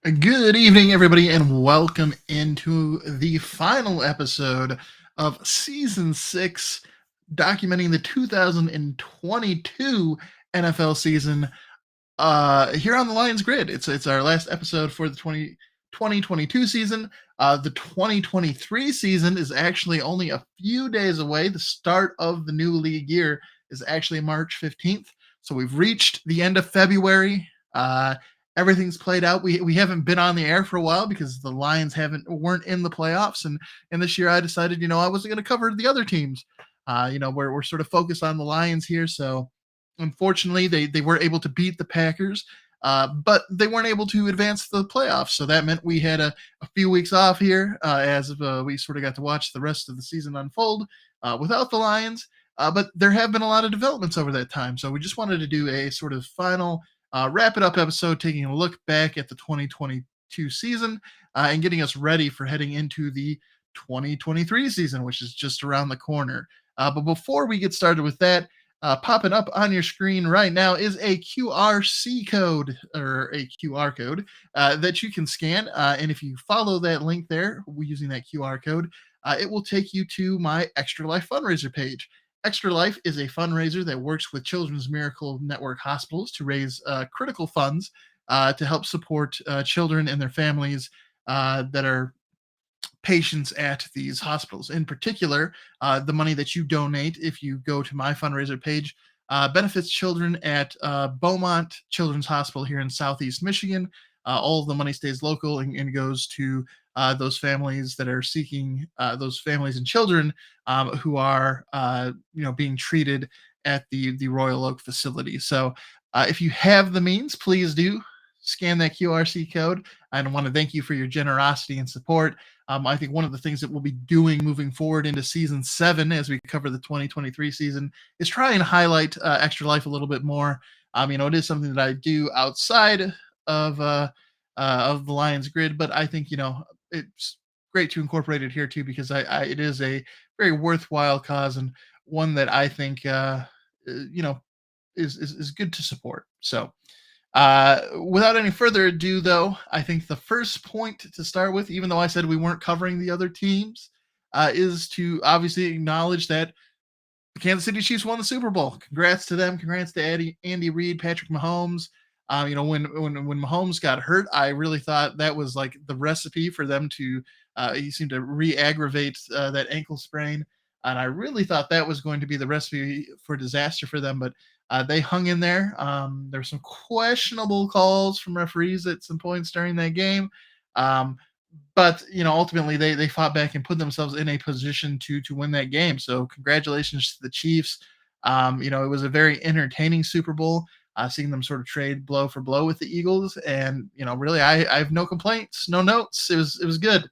Good evening, everybody, and welcome into the final episode of Season 6, documenting the 2022 NFL season here on the Lions Grid. It's our last episode for the 2022 season. The 2023 season is actually only a few days away. The start of the new league year is actually March 15th. So we've reached the end of February. Everything's played out. We haven't been on the air for a while because the Lions weren't in the playoffs, and this year I decided I wasn't going to cover the other teams. We're sort of focused on the Lions here, so unfortunately they were able to beat the Packers, but they weren't able to advance the playoffs. So that meant we had a few weeks off here as we sort of got to watch the rest of the season unfold without the Lions. But there have been a lot of developments over that time. So we just wanted to do a sort of final wrap it up episode, taking a look back at the 2022 season and getting us ready for heading into the 2023 season, which is just around the corner. But before we get started with that, popping up on your screen right now is a QRC code or a QR code that you can scan. And if you follow that link there using that QR code, it will take you to my Extra Life fundraiser page. Extra Life is a fundraiser that works with Children's Miracle Network hospitals to raise critical funds to help support children and their families that are patients at these hospitals. In particular, the money that you donate if you go to my fundraiser page benefits children at Beaumont Children's Hospital here in Southeast Michigan. All of the money stays local and goes to those families that are seeking those families and children who are being treated at the Royal Oak facility. So if you have the means, please do scan that QRC code. I want to thank you for your generosity and support. I think one of the things that we'll be doing moving forward into season 7 as we cover the 2023 season is try and highlight Extra Life a little bit more. It is something that I do outside of the Lions Grid, but I think it's great to incorporate it here too because it is a very worthwhile cause and one that I think is good to support. So without any further ado, though, I think the first point to start with, even though I said we weren't covering the other teams, is to obviously acknowledge that the Kansas City Chiefs won the Super Bowl. Congrats to them. Congrats to Andy Reid, Patrick Mahomes. When Mahomes got hurt, I really thought that was like the recipe for them to. He seemed to re-aggravate that ankle sprain, and I really thought that was going to be the recipe for disaster for them. But they hung in there. There were some questionable calls from referees at some points during that game. But ultimately they fought back and put themselves in a position to win that game. So congratulations to the Chiefs. It was a very entertaining Super Bowl, seeing them sort of trade blow for blow with the Eagles. And really, I have no complaints, no notes. It was good.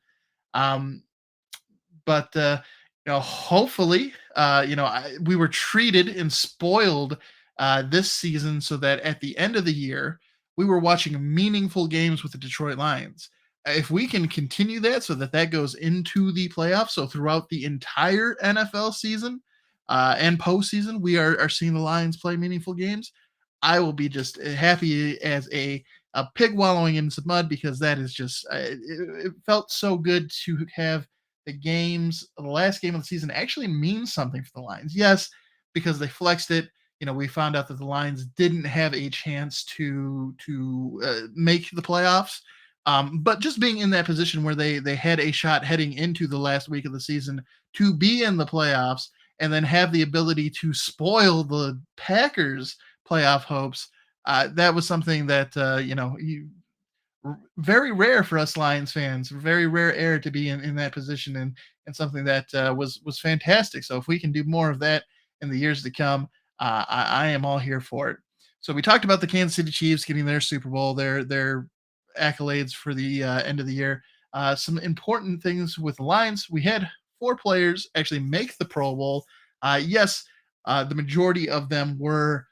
Um, but hopefully, we were treated and spoiled this season so that at the end of the year, we were watching meaningful games with the Detroit Lions. If we can continue that so that goes into the playoffs, so throughout the entire NFL season and postseason, we are seeing the Lions play meaningful games. I will be just happy as a pig wallowing in some mud because that is just it felt so good to have the last game of the season actually means something for the Lions. Yes, because they flexed it. We found out that the Lions didn't have a chance to make the playoffs. But just being in that position where they had a shot heading into the last week of the season to be in the playoffs and then have the ability to spoil the Packers playoff hopes, that was something that very rare for us Lions fans, very rare air to be in that position, and something that was fantastic. So if we can do more of that in the years to come, I am all here for it. So we talked about the Kansas City Chiefs getting their Super Bowl, their accolades for the end of the year. Some important things with the Lions: we had 4 players actually make the Pro Bowl. Yes, the majority of them were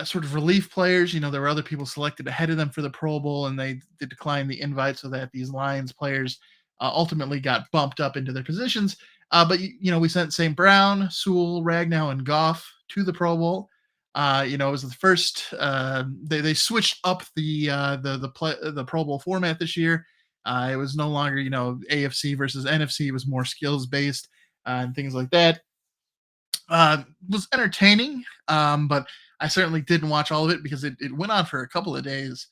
sort of relief players. There were other people selected ahead of them for the Pro Bowl, and they did decline the invite so that these Lions players ultimately got bumped up into their positions. But we sent St. Brown, Sewell, Ragnow, and Goff to the Pro Bowl. It was the first. They switched up the Pro Bowl format this year. It was no longer AFC versus NFC. It was more skills based and things like that. Was entertaining, but I certainly didn't watch all of it because it went on for a couple of days,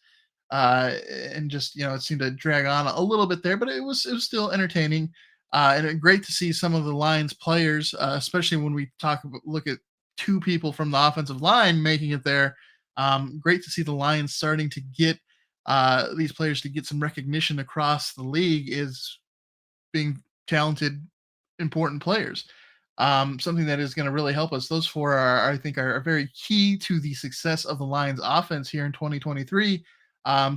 and just it seemed to drag on a little bit there, but it was still entertaining, great to see some of the Lions players, especially when we look at two people from the offensive line making it there. Great to see the Lions starting to get these players to get some recognition across the league is being talented, important players. Something that is going to really help us. Those four I think, are very key to the success of the Lions offense here in 2023.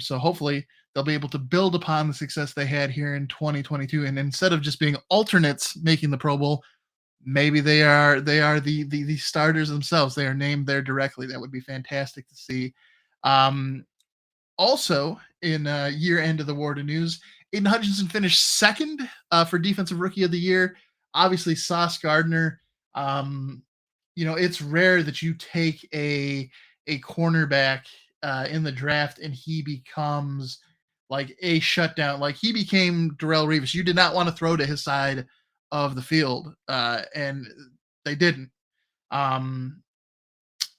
So hopefully they'll be able to build upon the success they had here in 2022. And instead of just being alternates making the Pro Bowl, maybe they are the starters themselves. They are named there directly. That would be fantastic to see. Um, Also, in year end of the War to News, Aiden Hutchinson finished second for Defensive Rookie of the Year. Obviously, Sauce Gardner. Um, it's rare that you take a cornerback in the draft and he becomes like a shutdown. Like he became Darrell Revis. You did not want to throw to his side of the field, and they didn't. Um,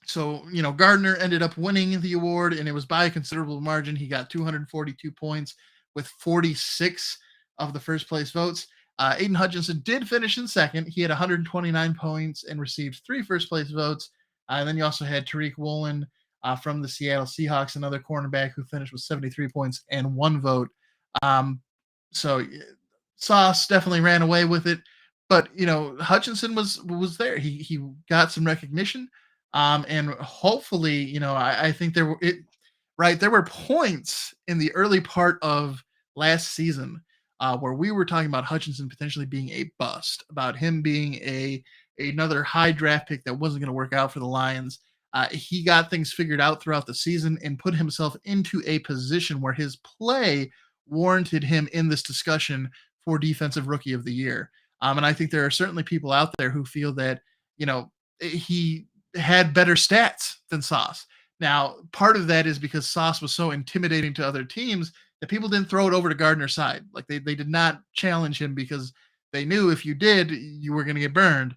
so Gardner ended up winning the award, and it was by a considerable margin. He got 242 points with 46 of the first place votes. Aiden Hutchinson did finish in second. He had 129 points and received three first place votes. And then you also had Tariq Woolen from the Seattle Seahawks, another cornerback who finished with 73 points and one vote. So Sauce definitely ran away with it, but Hutchinson was there. He got some recognition, and hopefully, I think there were points in the early part of last season where we were talking about Hutchinson potentially being a bust, about him being another high draft pick that wasn't going to work out for the Lions. He got things figured out throughout the season and put himself into a position where his play warranted him in this discussion for Defensive Rookie of the Year. And I think there are certainly people out there who feel that he had better stats than Sauce. Now, part of that is because Sauce was so intimidating to other teams that people didn't throw it over to Gardner's side. Like they did not challenge him because they knew if you did, you were going to get burned.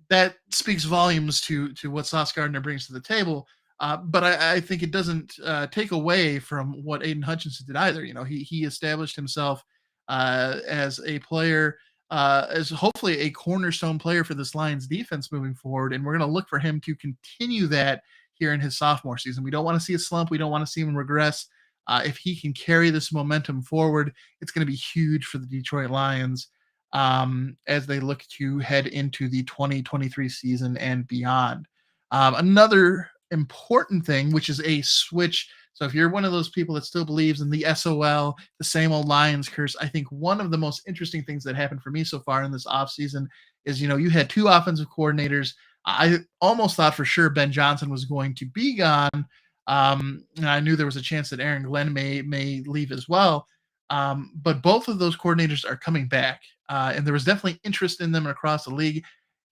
That speaks volumes to what Sauce Gardner brings to the table. But I think it doesn't take away from what Aiden Hutchinson did either. He established himself as a player, as hopefully a cornerstone player for this Lions defense moving forward, and we're going to look for him to continue that here in his sophomore season. We don't want to see a slump. We don't want to see him regress. If he can carry this momentum forward, it's going to be huge for the Detroit Lions as they look to head into the 2023 season and beyond. Another important thing, which is a switch. So if you're one of those people that still believes in the SOL, the same old Lions curse, I think one of the most interesting things that happened for me so far in this offseason is, you had two offensive coordinators. I almost thought for sure Ben Johnson was going to be gone. And I knew there was a chance that Aaron Glenn may leave as well. But both of those coordinators are coming back, and there was definitely interest in them across the league.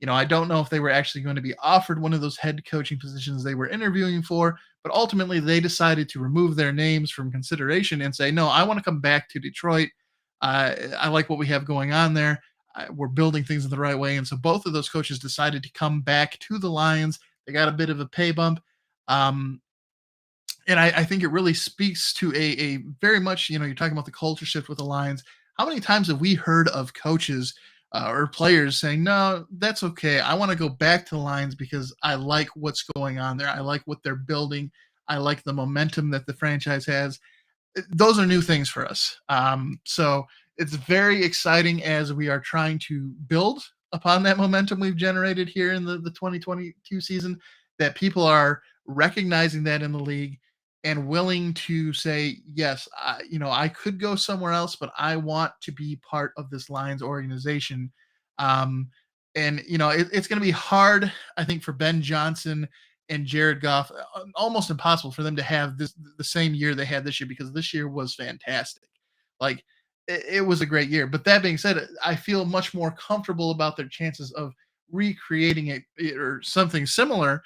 I don't know if they were actually going to be offered one of those head coaching positions they were interviewing for, but ultimately they decided to remove their names from consideration and say, no, I want to come back to Detroit. I like what we have going on there. We're building things in the right way. And so both of those coaches decided to come back to the Lions. They got a bit of a pay bump. And I think it really speaks to a very much, you're talking about the culture shift with the Lions. How many times have we heard of coaches or players saying, no, that's okay. I want to go back to the Lions because I like what's going on there. I like what they're building. I like the momentum that the franchise has. Those are new things for us. So it's very exciting as we are trying to build upon that momentum we've generated here in the 2022 season, that people are recognizing that in the league and willing to say, yes, I could go somewhere else, but I want to be part of this Lions organization. And it's going to be hard, I think, for Ben Johnson and Jared Goff, almost impossible for them to have the same year they had this year, because this year was fantastic. Like it was a great year. But that being said, I feel much more comfortable about their chances of recreating it or something similar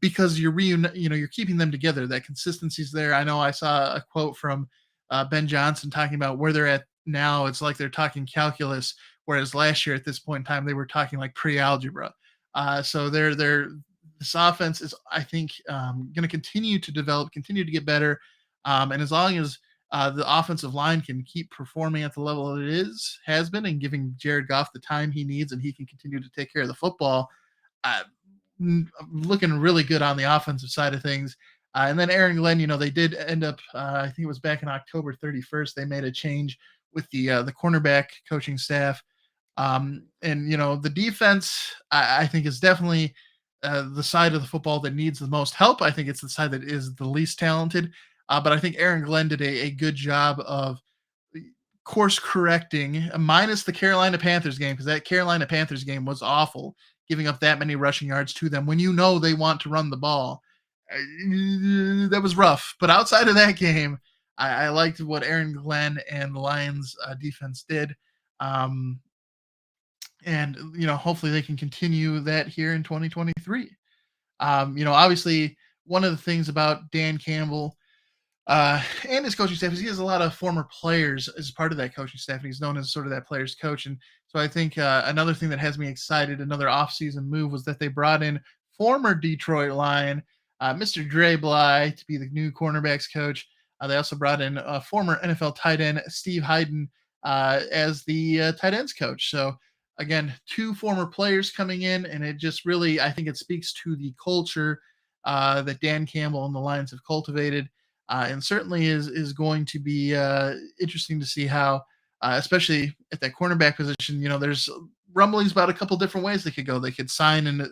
because you're keeping them together. That consistency's there. I know I saw a quote from Ben Johnson talking about where they're at now. It's like they're talking calculus, whereas last year at this point in time they were talking like pre-algebra. So they're this offense is, I think, going to continue to develop, continue to get better, and as long as the offensive line can keep performing at the level it has been, and giving Jared Goff the time he needs, and he can continue to take care of the football, uh, looking really good on the offensive side of things. And then Aaron Glenn, they did end up, I think it was back in October 31st, they made a change with the cornerback coaching staff. And the defense, I think, is definitely the side of the football that needs the most help. I think it's the side that is the least talented. But I think Aaron Glenn did a good job of course correcting, minus the Carolina Panthers game, because that Carolina Panthers game was awful, giving up that many rushing yards to them when they want to run the ball. That was rough. But outside of that game, I liked what Aaron Glenn and the Lions defense did. Um, and hopefully they can continue that here in 2023. Obviously, one of the things about Dan Campbell and his coaching staff is he has a lot of former players as part of that coaching staff, and he's known as sort of that player's coach. And so I think another thing that has me excited, another offseason move, was that they brought in former Detroit Lion, Mr. Dre Bly, to be the new cornerbacks coach. They also brought in former NFL tight end Steve Hayden as the tight ends coach. So again, two former players coming in, and it just really, I think it speaks to the culture that Dan Campbell and the Lions have cultivated. And certainly is going to be interesting to see how, especially at that cornerback position. There's rumblings about a couple different ways they could go. They could sign and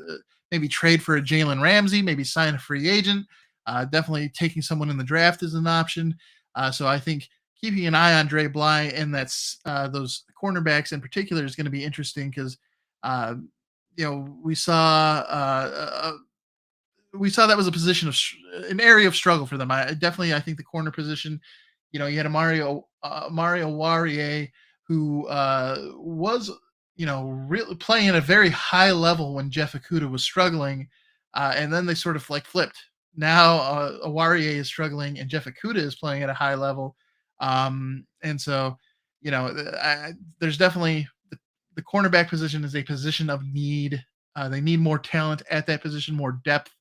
maybe trade for a Jalen Ramsey, maybe sign a free agent. Definitely taking someone in the draft is an option. So I think keeping an eye on Dre Bly and those cornerbacks in particular is going to be interesting because we saw that was a position of an area of struggle for them. I think the corner position, you had a Mario Warrior who was really playing at a very high level when Jeff Okuda was struggling, and then they sort of like flipped. Now Warrior is struggling and Jeff Okuda is playing at a high level, and so there's definitely the cornerback position is a position of need. They need more talent at that position, more depth.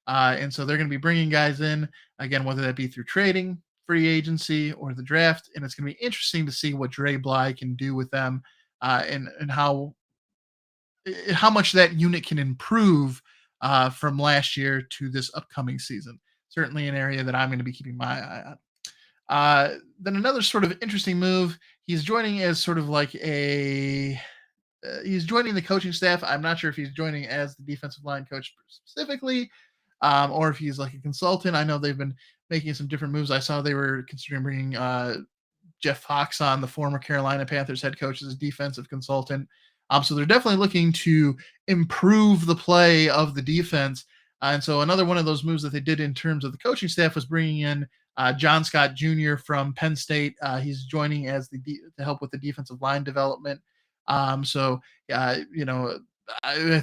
And so they're going to be bringing guys in, again, whether that be through trading, free agency, or the draft. And it's going to be interesting to see what Dre Bly can do with them, and how much that unit can improve from last year to this upcoming season. Certainly an area that I'm going to be keeping my eye on. Then another sort of interesting move, he's joining as sort of like he's joining the coaching staff. I'm not sure if he's joining as the defensive line coach specifically, or if he's like a consultant. I know they've been making some different moves. I saw they were considering bringing Jeff Fox on, the former Carolina Panthers head coach, as a defensive consultant. So they're definitely looking to improve the play of the defense. And so another one of those moves that they did in terms of the coaching staff was bringing in John Scott Jr. from Penn State. He's joining as to help with the defensive line development. I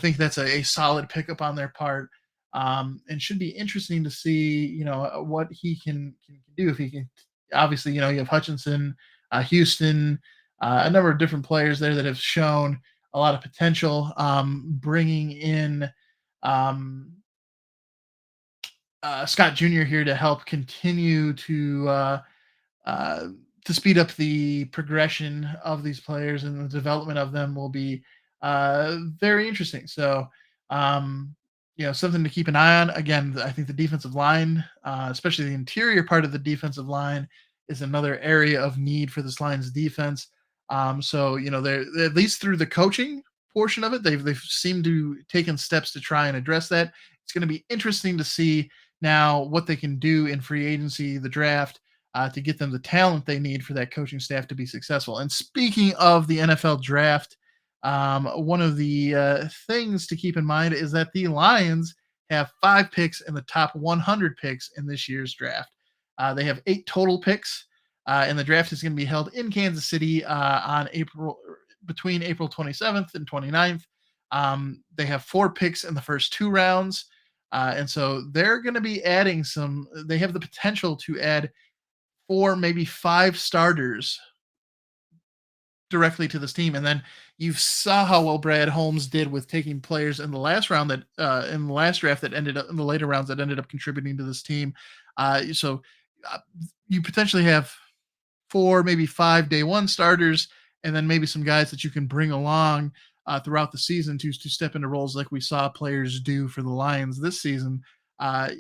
think that's a solid pickup on their part, and should be interesting to see, what he can do. If he can, obviously, you have Hutchinson, Houston, a number of different players there that have shown a lot of potential. Bringing in Scott Jr. here to help continue to speed up the progression of these players and the development of them will be very interesting. So, something to keep an eye on. Again, I think the defensive line, especially the interior part of the defensive line, is another area of need for this Lions defense. They're at least through the coaching portion of it, they've seemed to taken steps to try and address that. It's going to be interesting to see now what they can do in free agency, the draft, to get them the talent they need for that coaching staff to be successful. And speaking of the NFL draft, one of the things to keep in mind is that the Lions have 5 picks in the top 100 picks in this year's draft. They have 8 total picks, and the draft is going to be held in Kansas City between April 27th and 29th. They have 4 picks in the first 2 rounds. And so they're going to be adding some. They have the potential to add four, maybe five starters directly to this team. And then you saw how well Brad Holmes did with taking players in the last round that in the last draft that ended up in the later rounds that ended up contributing to this team. So uh, you potentially have four, maybe five day one starters, and then maybe some guys that you can bring along throughout the season to step into roles like we saw players do for the Lions this season. Uh,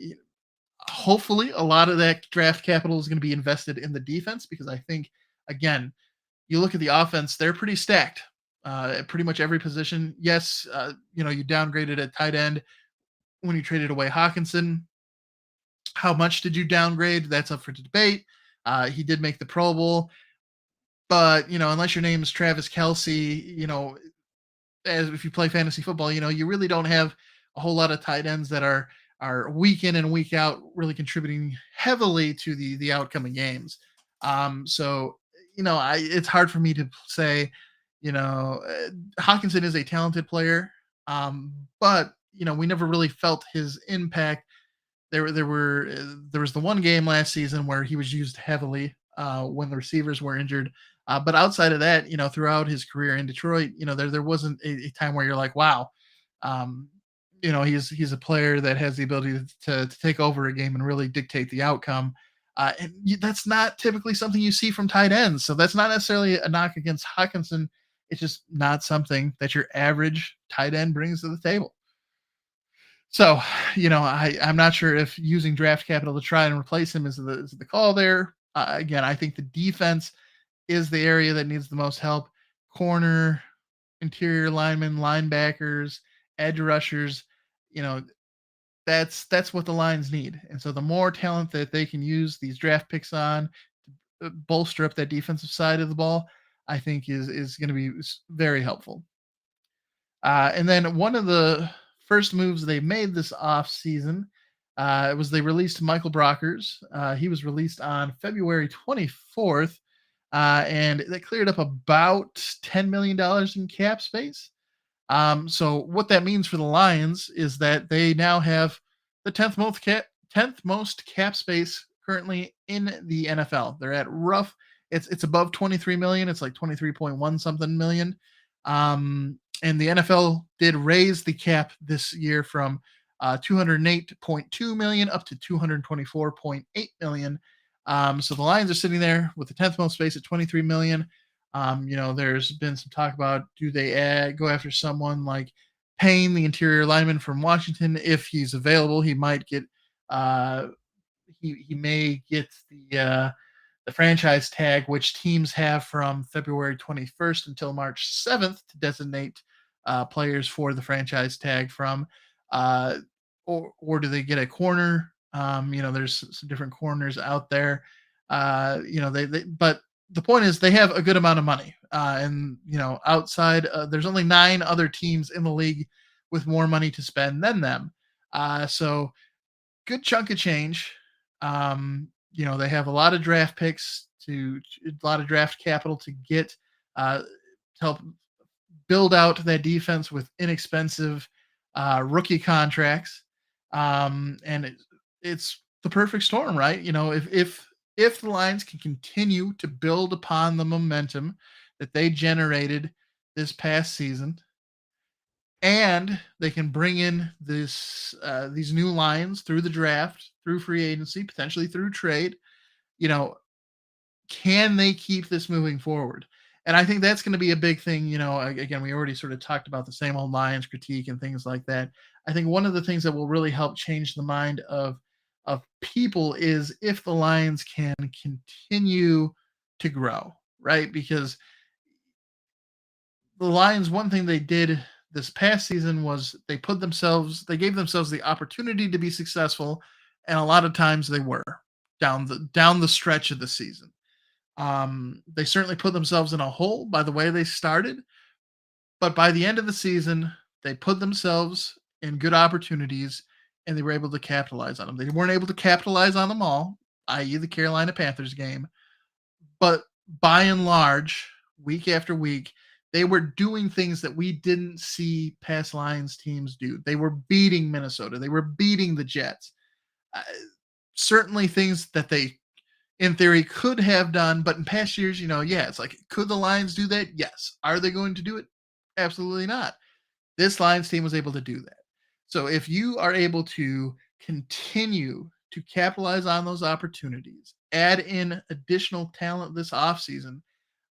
Hopefully, a lot of that draft capital is going to be invested in the defense because I think, again, you look at the offense, they're pretty stacked at pretty much every position. Yes, you downgraded at tight end when you traded away Hawkinson. How much did you downgrade? That's up for debate. He did make the Pro Bowl, but unless your name is Travis Kelsey, as if you play fantasy football, you really don't have a whole lot of tight ends that are week in and week out really contributing heavily to the outcome of games. So it's hard for me to say, Hawkinson is a talented player, but we never really felt his impact. There was the one game last season where he was used heavily when the receivers were injured. But outside of that, throughout his career in Detroit, there wasn't a time where you're like, wow, um, he's a player that has the ability to take over a game and really dictate the outcome. That's not typically something you see from tight ends. So that's not necessarily a knock against Hawkinson. It's just not something that your average tight end brings to the table. So, I'm not sure if using draft capital to try and replace him is the call there. Again, I think the defense is the area that needs the most help. Corner, interior linemen, linebackers, edge rushers, you know, that's what the Lions need. And so the more talent that they can use these draft picks on to bolster up that defensive side of the ball, I think is going to be very helpful. And then one of the first moves they made this offseason was they released Michael Brockers. He was released on February 24th, and that cleared up about $10 million in cap space. So what that means for the Lions is that they now have the 10th most cap space currently in the NFL. They're at rough. It's above 23 million. It's like 23.1 something million. And the NFL did raise the cap this year from 208.2 million up to 224.8 million. So the Lions are sitting there with the 10th most space at 23 million. There's been some talk about do they go after someone like Payne, the interior lineman from Washington, if he's available. He might get he may get the franchise tag, which teams have from February 21st until March 7th to designate players for the franchise tag from, or do they get a corner? There's some different corners out there. But the point is they have a good amount of money, and outside, there's only 9 other teams in the league with more money to spend than them. So good chunk of change. They have a lot of draft picks a lot of draft capital to get to help build out that defense with inexpensive rookie contracts. And it's the perfect storm, right? If the Lions can continue to build upon the momentum that they generated this past season, and they can bring in these new Lions through the draft, through free agency, potentially through trade, you know, can they keep this moving forward? And I think that's going to be a big thing. Again, we already sort of talked about the same old Lions critique and things like that. I think one of the things that will really help change the mind of people is if the Lions can continue to grow, right? Because the Lions, one thing they did this past season was they gave themselves the opportunity to be successful, and a lot of times they were down the stretch of the season. They certainly put themselves in a hole by the way they started, but by the end of the season, they put themselves in good opportunities and they were able to capitalize on them. They weren't able to capitalize on them all, i.e., the Carolina Panthers game, but by and large, week after week, They were doing things that we didn't see past Lions teams do. They were beating Minnesota. They were beating the Jets. Uh, Certainly things that they, in theory, could have done, but in past years, yeah, it's like, could the Lions do that? Yes. Are they going to do it? Absolutely not. This Lions team was able to do that. So if you are able to continue to capitalize on those opportunities, add in additional talent this offseason,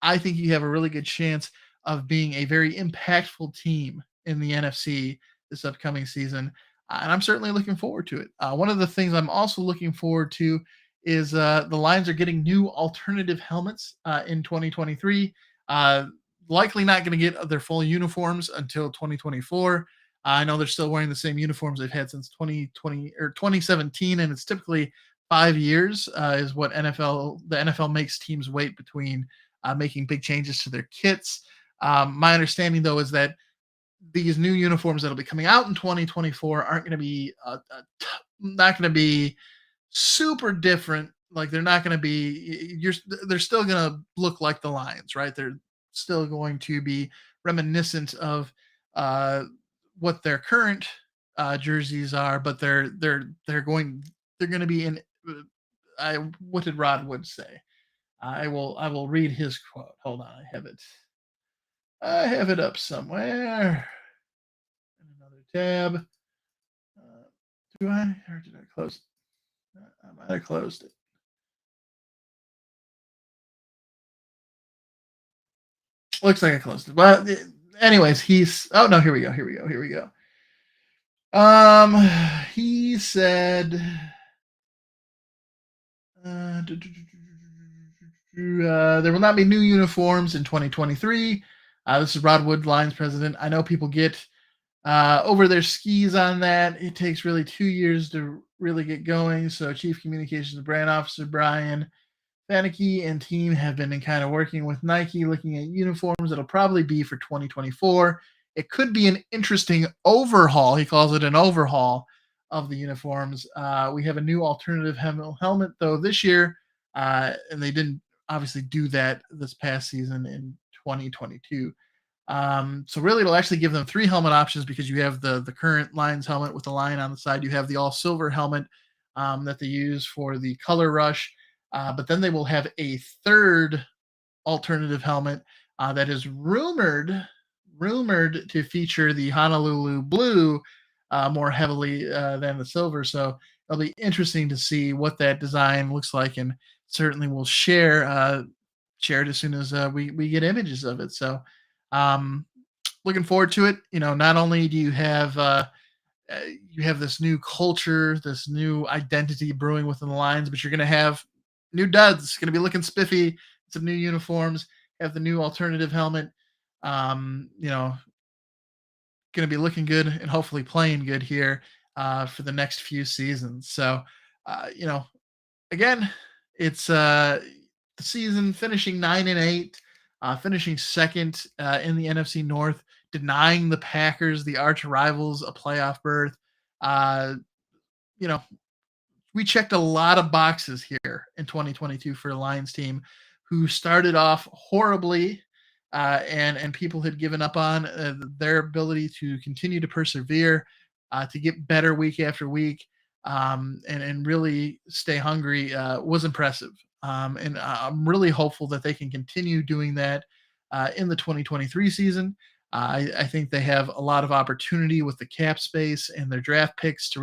I think you have a really good chance of being a very impactful team in the NFC this upcoming season. And I'm certainly looking forward to it. One of the things I'm also looking forward to is the Lions are getting new alternative helmets in 2023. Uh, Likely not going to get their full uniforms until 2024. I know they're still wearing the same uniforms they've had since 2020 or 2017, and it's typically 5 years is what the NFL makes teams wait between making big changes to their kits. My understanding, though, is that these new uniforms that'll be coming out in 2024 aren't going to be not going to be super different. Like they're not going to be they're still going to look like the Lions, right? They're still going to be reminiscent of uh, what their current jerseys are, but they're going to be in. I What did Rod Wood say? I will read his quote. Hold on, I have it. I have it up somewhere in another tab. Uh, do I or did I close it? I might have closed it. Looks like I closed it. Well, anyways, he's. Oh no, here we go. Here we go. Here we go. Um, he said. There will not be new uniforms in 2023. This is Rod Wood, Lions president. I know people get over their skis on that. It takes really 2 years to really get going. So, Chief Communications and Brand Officer Brian Fanicky and team have been kind of working with Nike, looking at uniforms. It'll probably be for 2024. It could be an interesting overhaul. He calls it an overhaul of the uniforms. We have a new alternative helmet, though, this year, and they didn't obviously do that this past season in 2022. So really, it'll actually give them three helmet options because you have the current Lions helmet with the lion on the side. You have the all silver helmet that they use for the color rush, but then they will have a third alternative helmet that is rumored to feature the Honolulu blue more heavily than the silver. So it'll be interesting to see what that design looks like, and certainly we'll share it as soon as we get images of it. So um, looking forward to it. Not only do you have this new culture, this new identity brewing within the Lions, but you're going to have new duds. Going to be looking spiffy. Some new uniforms. Have the new alternative helmet. You know, going to be looking good and hopefully playing good here for the next few seasons. So, you know, again, it's the season finishing 9-8, finishing second in the NFC North, denying the Packers, the arch rivals, a playoff berth. Uh, you know, we checked a lot of boxes here in 2022 for a Lions team who started off horribly, and people had given up on their ability to continue to persevere, to get better week after week, and really stay hungry was impressive. And I'm really hopeful that they can continue doing that in the 2023 season. I think they have a lot of opportunity with the cap space and their draft picks to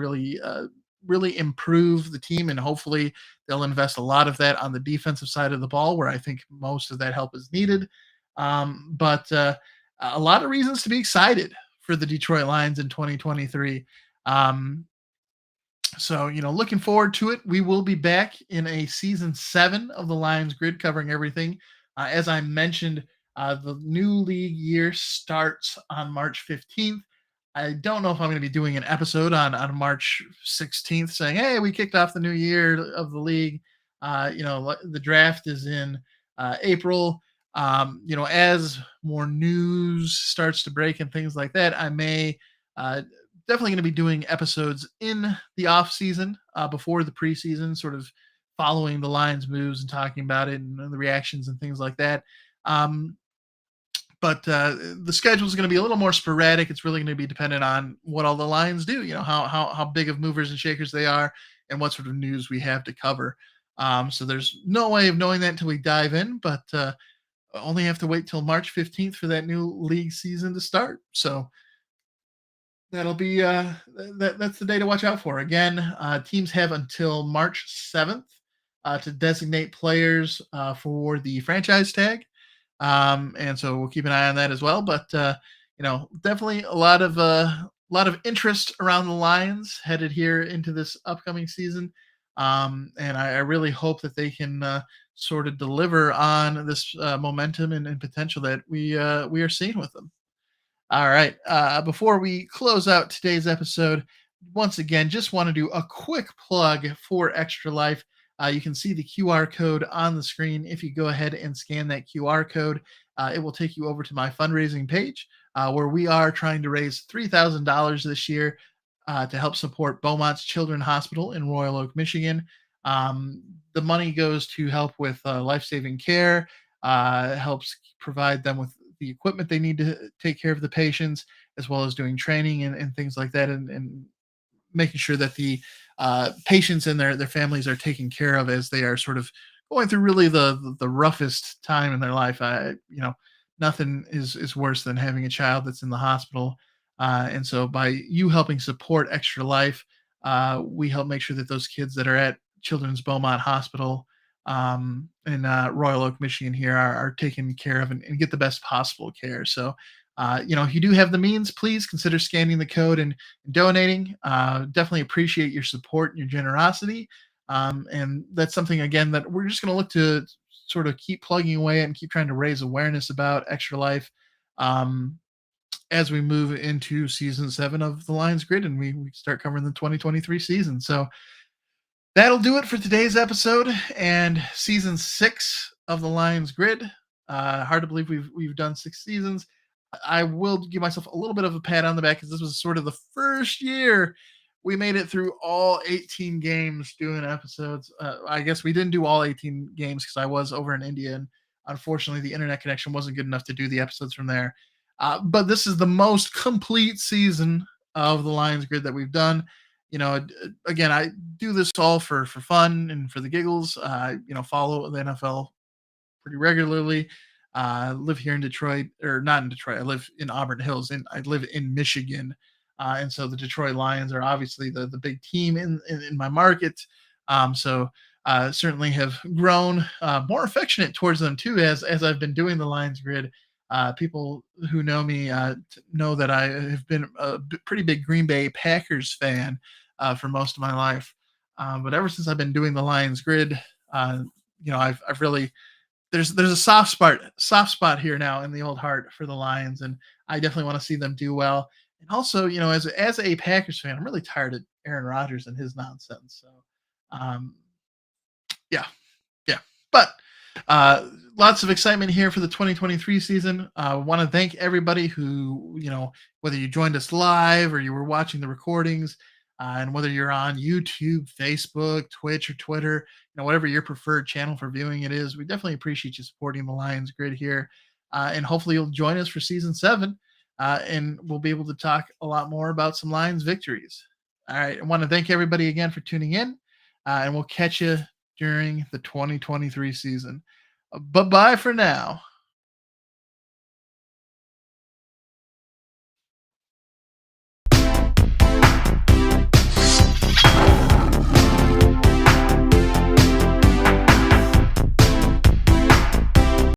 really improve the team, and hopefully they'll invest a lot of that on the defensive side of the ball, where I think most of that help is needed. But a lot of reasons to be excited for the Detroit Lions in 2023. Um, so, looking forward to it. We will be back in a season 7 of the Lions Grid covering everything. As I mentioned, the new league year starts on March 15th. I don't know if I'm going to be doing an episode on March 16th saying, hey, we kicked off the new year of the league. The draft is in April. As more news starts to break and things like that, I may definitely going to be doing episodes in the off season before the preseason, sort of following the Lions moves and talking about it and the reactions and things like that. Um, But the schedule is going to be a little more sporadic. It's really going to be dependent on what all the Lions do. How big of movers and shakers they are, and what sort of news we have to cover. So there's no way of knowing that until we dive in. But only have to wait till March 15th for that new league season to start. So that'll be that's the day to watch out for. Again, teams have until March 7th to designate players for the franchise tag, and so we'll keep an eye on that as well. But definitely a lot of interest around the Lions headed here into this upcoming season, and I really hope that they can sort of deliver on this momentum and potential that we are seeing with them. All right. Before we close out today's episode, once again, just want to do a quick plug for Extra Life. You can see the QR code on the screen. If you go ahead and scan that QR code, it will take you over to my fundraising page where we are trying to raise $3,000 this year to help support Beaumont's Children's Hospital in Royal Oak, Michigan. The money goes to help with life saving care, helps provide them with the equipment they need to take care of the patients, as well as doing training and things like that, and making sure that the patients and their families are taken care of as they are sort of going through really the roughest time in their life. Nothing is worse than having a child that's in the hospital, and so by you helping support Extra Life, we help make sure that those kids that are at Children's Beaumont Hospital in Royal Oak, Michigan, here are taken care of and get the best possible care. So, if you do have the means, please consider scanning the code and donating. Definitely appreciate your support and your generosity. And that's something, again, that we're just going to look to sort of keep plugging away and keep trying to raise awareness about Extra Life um, as we move into season 7 of the Lions Grid and we start covering the 2023 season. So, that'll do it for today's episode and season 6 of the Lions Grid. Hard to believe we've done 6 seasons. I will give myself a little bit of a pat on the back because this was sort of the first year we made it through all 18 games doing episodes. I guess we didn't do all 18 games because I was over in India, and unfortunately the internet connection wasn't good enough to do the episodes from there. But this is the most complete season of the Lions Grid that we've done. Again, I do this all for fun and for the giggles. Follow the NFL pretty regularly. Live here in Detroit, or not in Detroit. I live in Auburn Hills, and I live in Michigan, and so the Detroit Lions are obviously the big team in my market. So certainly have grown more affectionate towards them too as I've been doing the Lions Grid. People who know me know that I have been a pretty big Green Bay Packers fan for most of my life. But ever since I've been doing the Lions Grid, I've really there's a soft spot here now in the old heart for the Lions, and I definitely want to see them do well. And also, as a Packers fan, I'm really tired of Aaron Rodgers and his nonsense. So, um, yeah, yeah. But lots of excitement here for the 2023 season. I want to thank everybody who, whether you joined us live or you were watching the recordings, and whether you're on YouTube, Facebook, Twitch, or Twitter, whatever your preferred channel for viewing it is, we definitely appreciate you supporting the Lions Grid here. And hopefully you'll join us for season 7, and we'll be able to talk a lot more about some Lions victories. All right. I want to thank everybody again for tuning in, and we'll catch you during the 2023 season. Bye bye for now.